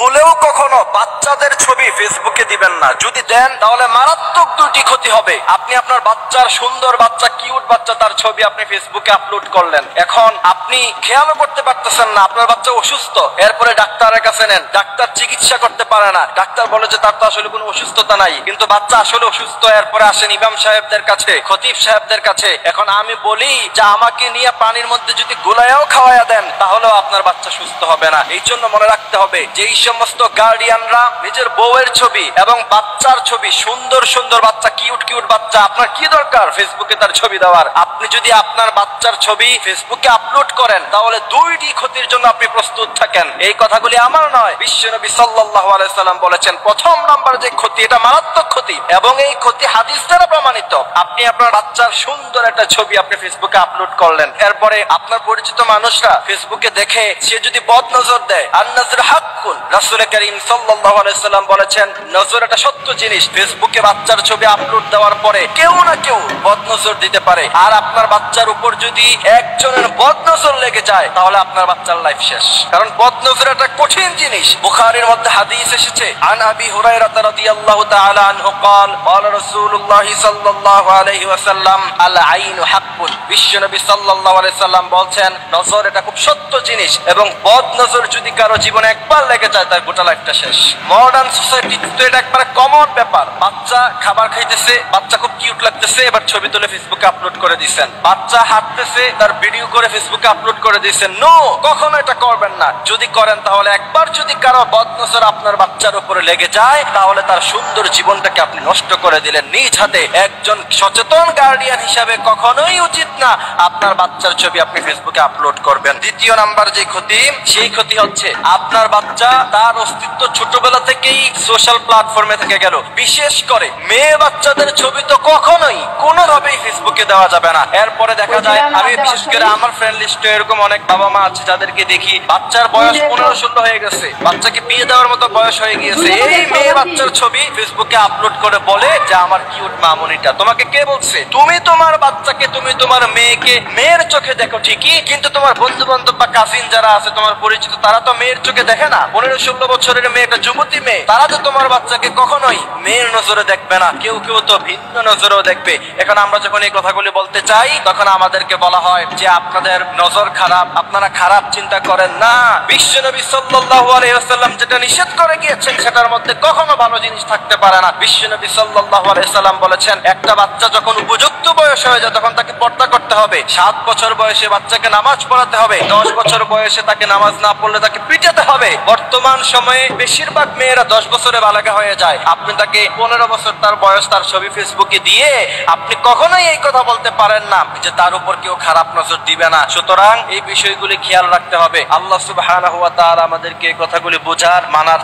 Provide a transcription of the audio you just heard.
ভুলেও কখনো বাচ্চাদের ছবি ফেসবুকে দিবেন না। যদি দেন তাহলে মারাত্মক দুটি ক্ষতি হবে। আপনি আপনার বাচ্চার সুন্দর বাচ্চা, কিউট বাচ্চা, তার ছবি আপনি ফেসবুকে আপলোড করলেন। এখন আপনি খেয়ালও করতে পারতেছেন না আপনার বাচ্চা অসুস্থ, এরপরে ডাক্তারের কাছে নেন, ডাক্তার চিকিৎসা করতে পারে না, ডাক্তার বলে যে তার তো আসলে কোনো অসুস্থতা নাই, কিন্তু বাচ্চা আসলে অসুস্থ। এরপরে আসেন ইমাম সাহেবদের কাছে, খতিব সাহেবদের কাছে। এখন আমি বলি যে আমাকে নিয়ে পানির মধ্যে যদি গুলাইয়াও খাওয়াইয়া দেন তাহলেও আপনার বাচ্চা সুস্থ হবে না। এই জন্য মনে রাখতে হবে যে এই সমস্ত গার্ডিয়ানরা নিজের বউয়ের ছবি এবং বাচ্চার ছবি, সুন্দর সুন্দর বাচ্চা, কিউট কিউট বাচ্চা, আপনার কি দরকার ফেসবুকে তার ছবি দেওয়ার? আপনি যদি আপনার বাচ্চার ছবি ফেসবুকে আপলোড করেন তাহলে দুইটি ক্ষতির জন্য আপনি প্রস্তুত থাকেন। এই কথাগুলি আমার নয়, বিশ্বনবী সাল্লাল্লাহু আলাইহি সাল্লাম বলেছেন প্রথম নাম্বার যে ক্ষতি, এটা মারাত্মক ক্ষতি এবং এই ক্ষতি হাদিস দ্বারা প্রমাণিত। আপনি আপনার বাচ্চার সুন্দর একটা ছবি আপনি ফেসবুকে আপলোড করলেন, এরপরে আপনার পরিচিত মানুষরা ফেসবুকে দেখে সে যদি বদ নজর দেয়, আন-নজর হাক্কুন, রাসূল কারীম সাল্লাল্লাহু আলাইহি সাল্লাম বলেছেন নজর একটা সত্য জিনিস। ফেসবুকে বাচ্চার ছবি আপলোড দেওয়ার পরে কেউ না কেউ বদ নজর দিতে পারে, আর আপনার বাচ্চার উপর যদি একজনের বদ নজর লেগে যায় তাহলে আপনার বাচ্চার লাইফ শেষ। কারণ বদ নজর একটা কঠিন জিনিস। বুখারীর মধ্যে হাদিস এসেছে, আন আবি হুরায়রা রাদিয়াল্লাহু তাআলা আনহু قال قال رسول الله صلى الله عليه وسلم العين حق। বিশ্বনবী সাল্লাল্লাহু আলাইহি সাল্লাম বলেন নজর এটা খুব সত্য জিনিস এবং বদ নজর যদি কারো জীবনে একবার লেগে যায় তার গোটা লাইফটা শেষ। মডার্ন সোসাইটিতে এটা একবারে কমন ব্যাপার। বাচ্চা খাবার খাইতেছে, বাচ্চা খুব কিউট লাগতেছে, এবার ছবি তুলে ফেসবুকে আপলোড করে দিবেন। বাচ্চা হাঁটতেছে, তার ভিডিও করে ফেসবুকে আপলোড করে দিবেন। নো, কখনো এটা করবেন না। যদি করেন তাহলে একবার যদি কারো বদ নজর আপনার বাচ্চার উপরে লেগে যায় তাহলে তার সুন্দর জীবনটাকে আপনি নষ্ট করে দিলেন নিজ হাতে। একজন সচেতন গার্ডিয়ান হিসাবে কখনোই উচিত না আপনার বাচ্চার ছবি আপনি ফেসবুকে আপলোড করবেন। দ্বিতীয় নাম্বার যে ক্ষতি, সেই ক্ষতি হচ্ছে আপনার বাচ্চা তার অস্তিত্ব ছোটবেলা থেকেই সোশ্যাল প্ল্যাটফর্মে থেকে গেল। বিশেষ করে মেয়ে বাচ্চাদের ছবি তো কখনোই কোনোভাবেই ফেসবুকে দেওয়া যাবে না। এরপরে দেখা যায়, আমি বিশেষ করে আমার ফ্রেন্ড লিস্টে এরকম অনেক বাবা মা আছে যাদেরকে দেখি বাচ্চার বয়স 15-16 হয়ে গেছে, বাচ্চাকে বিয়ে দেওয়ার মতো বয়স হয়ে গিয়েছে, এই মেয়ে বাচ্চার ছবি ফেসবুকে আপলোড করে বলে যে আমার কিউট মামুনিটা। তোমাকে কে বলছে? তুমি তোমার বাচ্চাকে, তুমি তোমার মেয়েকে মেয়ের চোখে দেখো ঠিকই, কিন্তু তোমার বন্ধু বান্ধব বা কাজিন যারা আছে তোমার পরিচিত, তারা তো মেয়ের চোখে দেখে না। 15-16 বছরের মেয়ে, একটা যুবতী মেয়ে, তারা তো তোমার বাচ্চাকে কখনোই মেয়ের নজরে দেখবে না, কেউ কেউ তো ভিন্ন নজরেও দেখবে। এখন আমরা যখন এই কথাগুলি বলতে চাই তখন আমাদেরকে বলা হয় যে আপনাদের নজর খারাপ, আপনারা খারাপ চিন্তা করেন না। বিশ্বনবী সাল্লাল্লাহু আলাইহি ওয়াসাল্লাম যেটা নিষেধ করে গিয়েছেন সেটার মধ্যে কখনো ভালো জিনিস থাকতে পারে না। বিশ্বনবী সাল্লাল্লাহু আলাইহি ওয়াসাল্লাম বলেছেন একটা বাচ্চা যখন উপযুক্ত বয়স হয়ে যায় তখন তাকে পর্দা করতে হবে। 7 বছর বয়সে বাচ্চাকে নামাজ পড়াতে হবে, 10 বছর বয়সে তাকে নামাজ না পড়লে তাকে পিটাতে হবে। বর্তমান সময়ে বেশিরভাগ মেয়েরা 10 বছরে বালাগা হয়ে যায়, আপনি তাকে 15 বছর তার বয়স, তার ছবি ফেসবুকে দিয়ে আপনি কখনোই এই কথা বলতে পারেন না যে তার উপর কেউ খারাপ নজর দিবে না। সুতরাং এই বিষয়গুলি খেয়াল রাখতে হবে। আল্লাহ সুবহানাহু ওয়া তাআলা আমাদেরকে এই কথাগুলি বোঝার, মানার